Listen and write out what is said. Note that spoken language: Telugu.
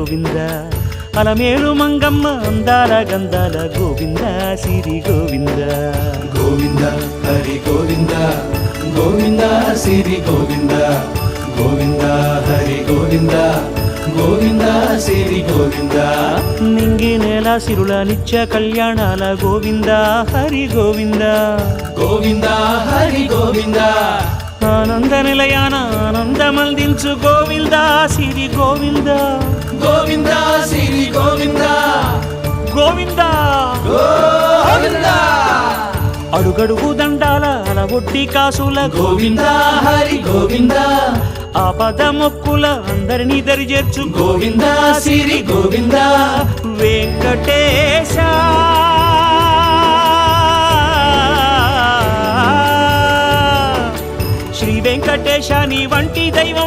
గోవింద అలమేలు మంగమ్మ అందాల గంధాల గోవింద సిరి గోవింద గోవింద హరి గోవింద గోవింద సిరి గోవింద గోవింద హరి గోవింద గోవింద సిరి గోవింద నింగి నేల సిరుల నిత్య కళ్యాణాల గోవింద హరి గోవింద గోవింద హరి గోవింద ఆనంద నిలయాన ఆనందమందించు గోవింద సిరి గోవింద గోవింద సిరి గోవింద గోవింద గోవింద అడుగడుగు దండాల అలవొడ్డి కాసుల గోవింద హరి గోవింద ఆపద మొక్కుల అందరినీ దరిచేర్చు గోవింద సిరి గోవింద వెంకటేశ శ్రీ వెంకటేశ నీ వంటి దైవం